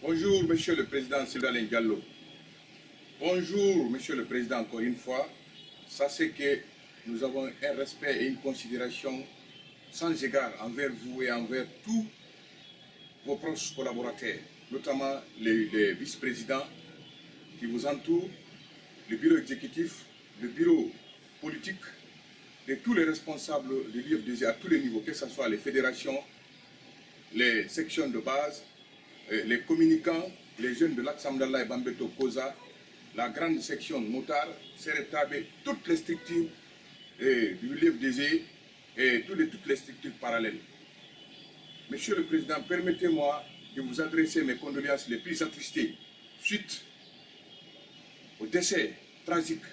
Bonjour, Monsieur le Président Sylvain Gallo. Bonjour, Monsieur le Président, encore une fois. Sachez que nous avons un respect et une considération sans égard envers vous et envers tous vos proches collaborateurs, notamment les vice-présidents qui vous entourent, le bureau exécutif, le bureau politique, de tous les responsables de l'IFDG à tous les niveaux, que ce soit les fédérations, les sections de base, les communicants, les jeunes de l'Aksamdallah et Bambeto Koza, la grande section motard, Seretabé, toutes les structures du l'IFDG et toutes les structures parallèles. Monsieur le Président, permettez-moi de vous adresser mes condoléances les plus attristées suite au décès tragique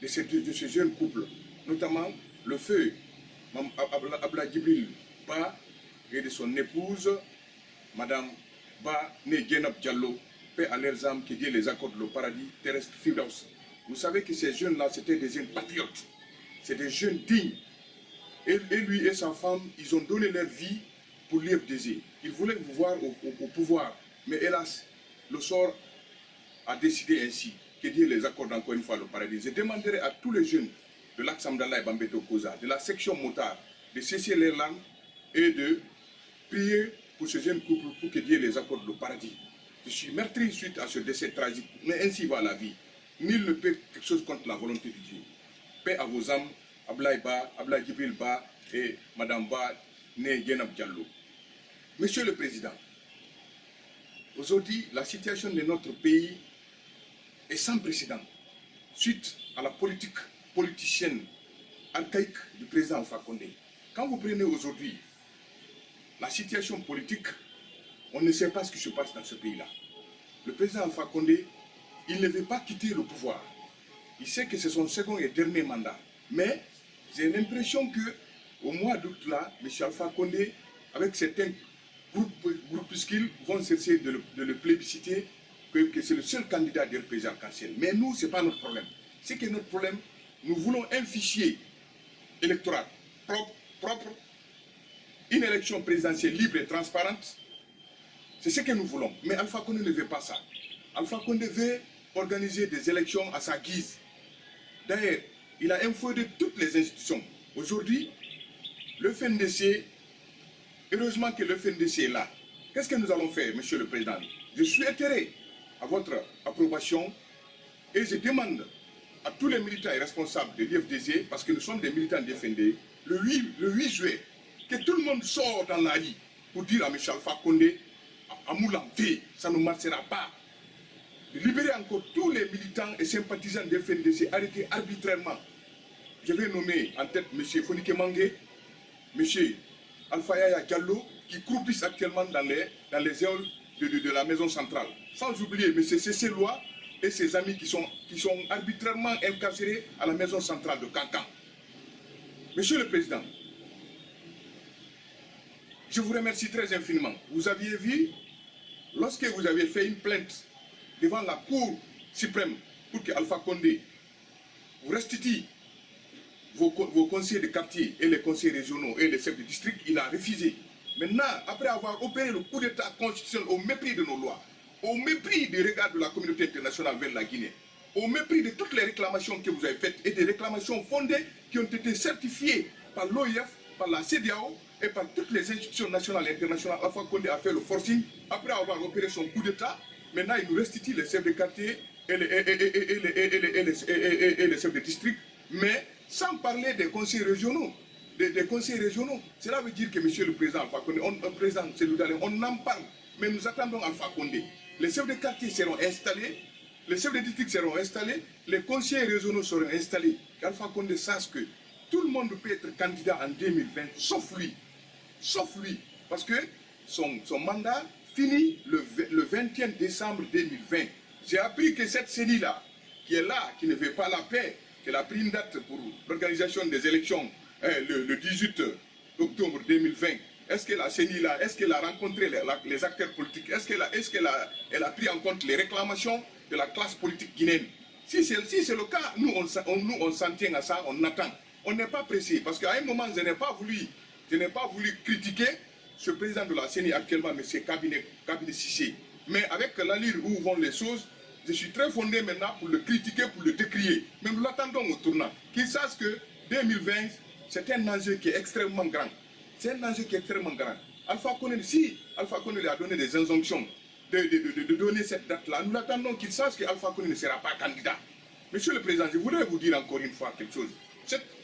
de ce jeune couple, notamment le feu Abla Djibril Ba et de son épouse, Madame Ba Genab Diallo, paix à leurs âmes, qui Dieu les accorde le paradis terrestre Firdaus. Vous savez que ces jeunes-là, c'était des jeunes patriotes, c'est des jeunes dignes. Et lui et sa femme, ils ont donné leur vie pour l'IFDG. Ils voulaient vous voir au pouvoir, mais hélas, le sort a décidé ainsi. Que Dieu les accorde encore une fois le paradis. Je demanderai à tous les jeunes de l'Aksamdallah et Bambeto Koza, de la section motard, de cesser leurs larmes et de prier pour ce jeune couple pour que Dieu les accorde le paradis. Je suis meurtri suite à ce décès tragique, mais ainsi va la vie. Nul ne peut quelque chose contre la volonté de Dieu. Paix à vos âmes, Ablaï Ba, Ablaï Djibril Ba et Madame Ba, née Genab Diallo. Monsieur le Président, aujourd'hui, la situation de notre pays est sans précédent suite à la politique politicienne archaïque du président Alpha Condé. Quand vous prenez aujourd'hui la situation politique, on ne sait pas ce qui se passe dans ce pays-là. Le président Alpha Condé, il ne veut pas quitter le pouvoir. Il sait que c'est son second et dernier mandat. Mais j'ai l'impression qu'au mois d'août là, M. Alpha Condé, avec certains groupuscules, vont cesser de le plébisciter, que c'est le seul candidat de président arc-en-ciel. Mais nous, ce n'est pas notre problème. C'est que notre problème, nous voulons un fichier électoral propre, une élection présidentielle libre et transparente. C'est ce que nous voulons. Mais Alpha Condé ne veut pas ça. Alpha Condé veut organiser des élections à sa guise. D'ailleurs, il a infodé toutes les institutions. Aujourd'hui, le FNDC, heureusement que le FNDC est là. Qu'est-ce que nous allons faire, Monsieur le Président? Je souhaiterais à votre approbation et je demande à tous les militants et responsables de l'IFDG, parce que nous sommes des militants de FND, le 8 juillet, que tout le monde sort dans la rue pour dire à M. Alpha Condé, à Moulanté, ça ne marchera pas. De libérer encore tous les militants et sympathisants de FNDC arrêtés arbitrairement. Je vais nommer en tête M. Fonike Mangé, M. Alpha Yaya Diallo, qui croupissent actuellement dans les ailes de la maison centrale. Sans oublier M. Cessé Lois et ses amis qui sont arbitrairement incarcérés à la maison centrale de Cancan. Monsieur le Président, je vous remercie très infiniment. Vous aviez vu, lorsque vous avez fait une plainte devant la Cour suprême pour que Alpha Condé vous restitue vos conseillers de quartier et les conseillers régionaux et les chefs de district, il a refusé. Maintenant, après avoir opéré le coup d'État constitutionnel au mépris de nos lois, au mépris des regards de la communauté internationale vers la Guinée, au mépris de toutes les réclamations que vous avez faites et des réclamations fondées qui ont été certifiées par l'OIF, par la CEDEAO et par toutes les institutions nationales et internationales, Alpha Condé a fait le forcing. Après avoir opéré son coup d'État, maintenant il nous restitue les chefs de quartier et les chefs de district, mais sans parler des conseils régionaux. Des conseils régionaux. Cela veut dire que Monsieur le Président Alpha Condé, on en parle, mais nous attendons Alpha Condé. Les chefs de quartier seront installés, les chefs de district seront installés, les conseillers régionaux seront installés. Alpha Condé sache que tout le monde peut être candidat en 2020, sauf lui. Sauf lui. Parce que son mandat finit le 21 décembre 2020. J'ai appris que cette CENI-là, qui est là, qui ne veut pas la paix, qu'elle a pris une date pour l'organisation des élections le 18 octobre 2020. Est-ce que la CENI là, est-ce qu'elle a rencontré les acteurs politiques? Est-ce qu'elle a pris en compte les réclamations de la classe politique guinéenne? Si c'est le cas, nous on s'en tient à ça, on attend. On n'est pas pressé, parce qu'à un moment, je n'ai pas voulu critiquer ce président de la CENI actuellement, M. Kabine Sissé. Mais avec l'allure où vont les choses, je suis très fondé maintenant pour le critiquer, pour le décrier. Mais nous l'attendons au tournant. Qu'il sache que 2020, c'est un enjeu qui est extrêmement grand. C'est un enjeu qui est extrêmement grand. Alpha Condé, si Alpha Condé a donné des injonctions de donner cette date-là, nous l'attendons qu'il sache qu'Alpha Condé ne sera pas candidat. Monsieur le Président, je voudrais vous dire encore une fois quelque chose.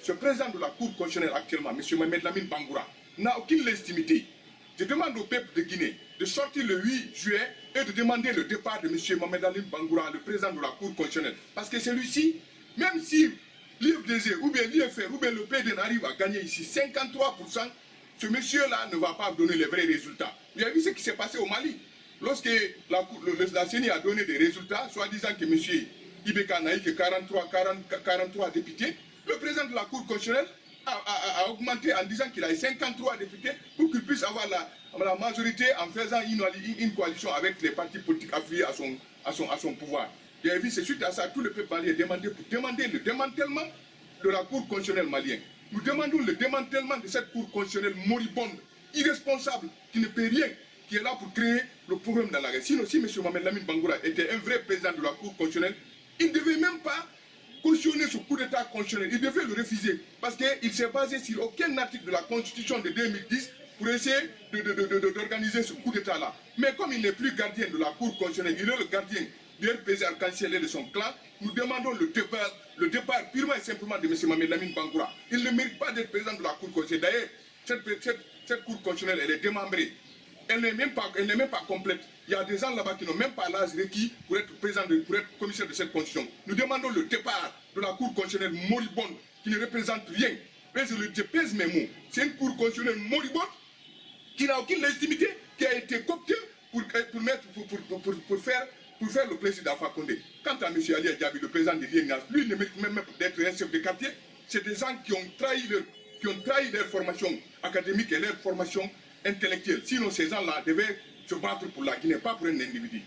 Ce président de la Cour constitutionnelle actuellement, M. Mohamed Lamine Bangoura, n'a aucune légitimité. Je demande au peuple de Guinée de sortir le 8 juillet et de demander le départ de M. Mohamed Lamine Bangoura, le président de la Cour constitutionnelle. Parce que celui-ci, même si l'IFDG ou bien l'IFR ou bien le PD arrive à gagner ici 53%, ce monsieur-là ne va pas donner les vrais résultats. Vous avez vu ce qui s'est passé au Mali. Lorsque la CENI a donné des résultats, soi-disant que M. Ibeka n'a eu que 43 députés, le président de la Cour constitutionnelle a augmenté en disant qu'il a 53 députés pour qu'il puisse avoir la majorité en faisant une coalition avec les partis politiques affiliés à son pouvoir. Vous avez vu, c'est suite à ça, tout le peuple malien demandé pour demander le démantèlement de la Cour constitutionnelle malienne. Nous demandons le démantèlement de cette Cour constitutionnelle moribonde, irresponsable, qui ne peut rien, qui est là pour créer le problème dans la guerre. Sinon, si M. Mohamed Lamine Bangoura était un vrai président de la Cour constitutionnelle, il ne devait même pas cautionner ce coup d'État constitutionnel. Il devait le refuser parce qu'il s'est basé sur aucun article de la Constitution de 2010 pour essayer d'organiser ce coup d'État-là. Mais comme il n'est plus gardien de la Cour constitutionnelle, il est le gardien du RPG Arc-en-Ciel et de son clan, nous demandons le départ purement et simplement de M. Mohamed Lamine Bangoura. Il ne mérite pas d'être président de la Cour constitutionnelle. D'ailleurs, cette Cour constitutionnelle, elle est démembrée. Elle n'est même pas complète. Il y a des gens là-bas qui n'ont même pas l'âge requis pour être pour être commissaire de cette constitution. Nous demandons le départ de la Cour constitutionnelle moribonde qui ne représente rien. Mais je pèse mes mots. C'est une Cour constitutionnelle moribonde qui n'a aucune légitimité, qui a été cooptée pour faire le plaisir d'Alpha Condé. Quant à M. Ali Diaby, le président de l'INAS, lui il ne mérite même d'être un chef de quartier. C'est des gens qui ont trahi leur formation académique et leur formation intellectuelle. Sinon, ces gens-là devaient se battre pour la Guinée, pas pour un individu.